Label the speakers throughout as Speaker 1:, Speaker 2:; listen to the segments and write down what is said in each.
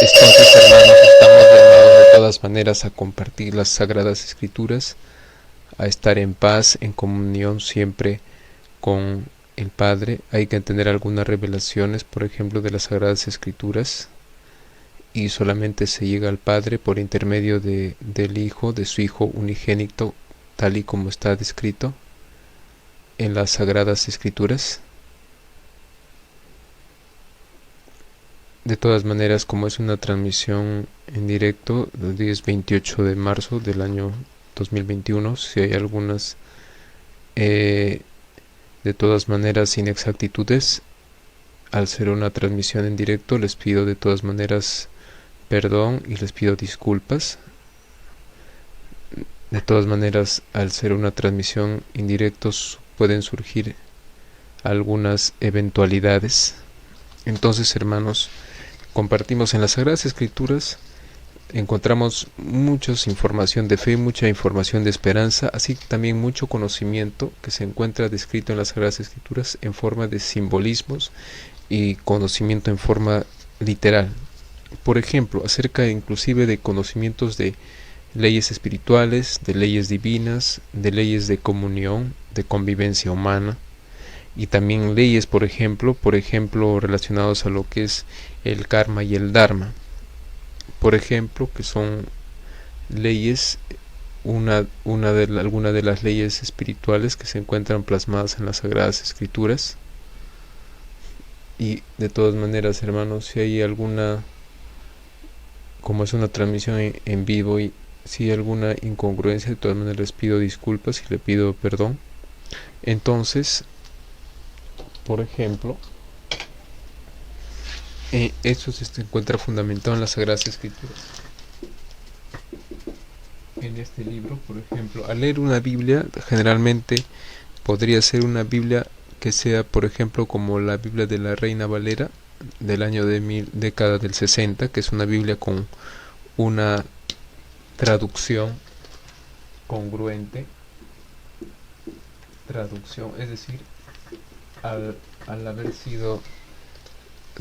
Speaker 1: Entonces, hermanos, estamos llamados de todas maneras a compartir las Sagradas Escrituras, a estar en paz, en comunión siempre con el Padre. Hay que tener algunas revelaciones, por ejemplo, de las Sagradas Escrituras, y solamente se llega al Padre por intermedio del Hijo, de su Hijo unigénito, tal y como está descrito en las Sagradas Escrituras. De todas maneras, como es una transmisión en directo, el día es 28 de marzo del año 2021, si hay algunas, de todas maneras, inexactitudes, al ser una transmisión en directo, les pido de todas maneras perdón y les pido disculpas. De todas maneras, al ser una transmisión en directo, pueden surgir algunas eventualidades. Entonces, hermanos, compartimos en las Sagradas Escrituras, encontramos mucha información de fe, mucha información de esperanza, así también mucho conocimiento que se encuentra descrito en las Sagradas Escrituras en forma de simbolismos y conocimiento en forma literal. Por ejemplo, acerca inclusive de conocimientos de leyes espirituales, de leyes divinas, de leyes de comunión, de convivencia humana, y también leyes, por ejemplo, relacionados a lo que es el karma y el dharma, por ejemplo, que son leyes, alguna de las leyes espirituales que se encuentran plasmadas en las Sagradas Escrituras. Y de todas maneras, hermanos, si hay alguna, como es una transmisión en vivo, y si hay alguna incongruencia, de todas maneras les pido disculpas y le pido perdón. Entonces, por ejemplo, esto se encuentra fundamentado en las Sagradas Escrituras. En este libro, por ejemplo, al leer una Biblia, generalmente podría ser una Biblia que sea, por ejemplo, como la Biblia de la Reina Valera del año de década del 60, que es una Biblia con una traducción congruente, es decir, al haber sido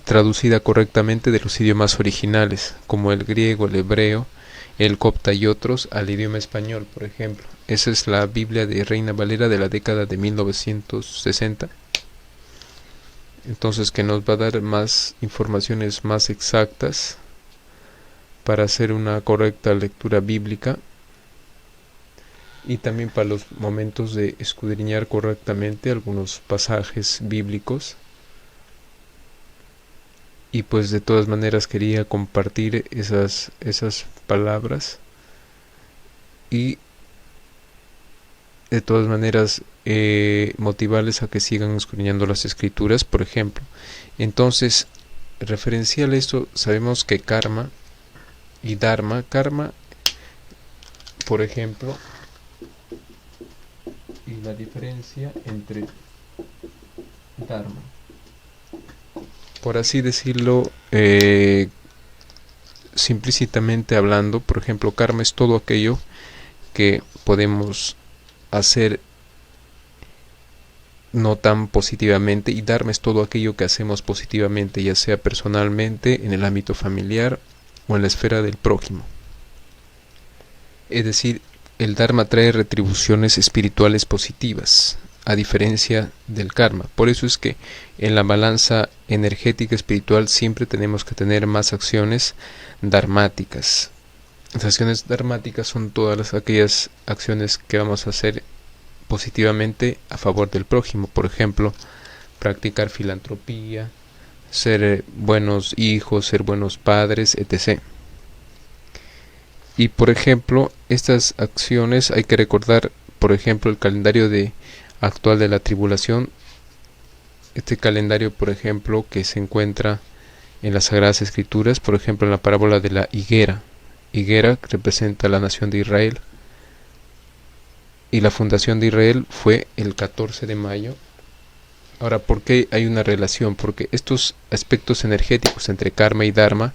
Speaker 1: traducida correctamente de los idiomas originales, como el griego, el hebreo, el copta y otros, al idioma español, por ejemplo. Esa es la Biblia de Reina Valera de la década de 1960. Entonces, que nos va a dar más informaciones más exactas para hacer una correcta lectura bíblica, y también para los momentos de escudriñar correctamente algunos pasajes bíblicos. Y pues de todas maneras quería compartir esas palabras, y de todas maneras motivarles a que sigan escudriñando las Escrituras, por ejemplo. Entonces, referencial a esto, sabemos que karma y dharma, karma, por ejemplo, y la diferencia entre dharma, por así decirlo, simplícitamente hablando, por ejemplo, karma es todo aquello que podemos hacer no tan positivamente, y dharma es todo aquello que hacemos positivamente, ya sea personalmente, en el ámbito familiar o en la esfera del prójimo. Es decir, el dharma trae retribuciones espirituales positivas, a diferencia del karma. Por eso es que en la balanza energética espiritual siempre tenemos que tener más acciones dharmáticas. Las acciones dharmáticas son todas aquellas acciones que vamos a hacer positivamente a favor del prójimo. Por ejemplo, practicar filantropía, ser buenos hijos, ser buenos padres, etc. Y por ejemplo, estas acciones hay que recordar, por ejemplo, el calendario actual de la tribulación. Este calendario, por ejemplo, que se encuentra en las Sagradas Escrituras, por ejemplo, en la parábola de la higuera. Higuera representa a la nación de Israel, y la fundación de Israel fue el 14 de mayo. Ahora, ¿por qué hay una relación? Porque estos aspectos energéticos entre karma y dharma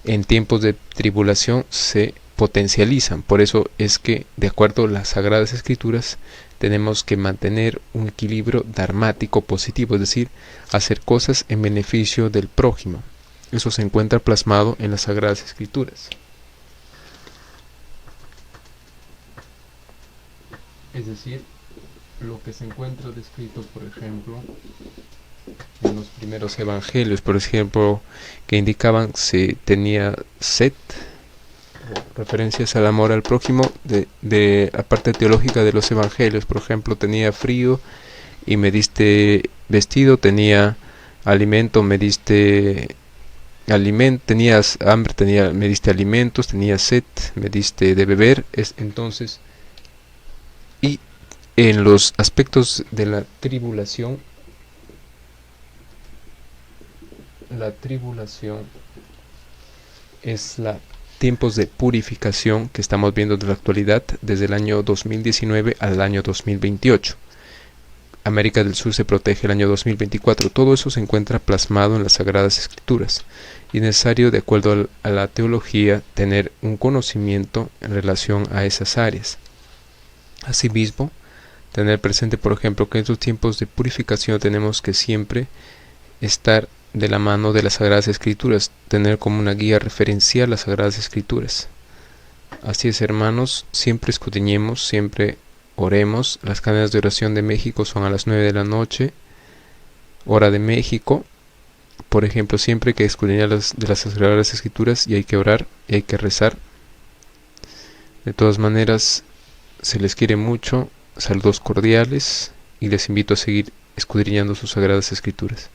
Speaker 1: en tiempos de tribulación se potencializan. Por eso es que, de acuerdo a las Sagradas Escrituras, tenemos que mantener un equilibrio dharmático positivo, es decir, hacer cosas en beneficio del prójimo. eso se encuentra plasmado en las Sagradas Escrituras. Es decir, lo que se encuentra descrito, por ejemplo, en los primeros evangelios, por ejemplo, que indicaban si tenía sed, referencias al amor al prójimo, de la parte teológica de los evangelios. Por ejemplo, tenía frío y me diste vestido, tenía alimento, me diste tenías hambre, me diste alimentos, tenías sed, me diste de beber. Entonces, y en los aspectos de la tribulación es la tiempos de purificación que estamos viendo de la actualidad desde el año 2019 al año 2028. América del Sur se protege el año 2024. Todo eso se encuentra plasmado en las Sagradas Escrituras. Y es necesario, de acuerdo a la teología, tener un conocimiento en relación a esas áreas. Asimismo, tener presente, por ejemplo, que en estos tiempos de purificación tenemos que siempre estar de la mano de las Sagradas Escrituras, tener como una guía referencial las Sagradas Escrituras. Así es, hermanos, siempre escudriñemos, siempre oremos. Las cadenas de oración de México son a las 9 de la noche, hora de México. Por ejemplo, siempre hay que escudriñar de las Sagradas Escrituras y hay que orar y hay que rezar. De todas maneras, se les quiere mucho, saludos cordiales y les invito a seguir escudriñando sus Sagradas Escrituras.